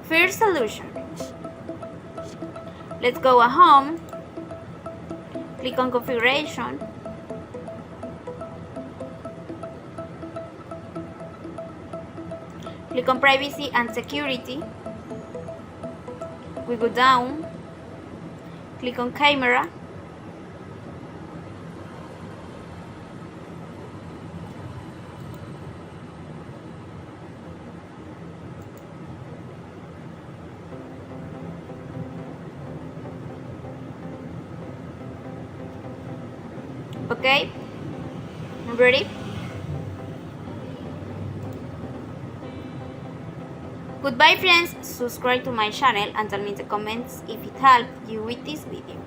First solution. Let's go at home. Click on configuration. Click on privacy and security. We go down. Click on camera. Okay, I'm ready. Goodbye friends, subscribe to my channel and tell me in the comments if it helped you with this video.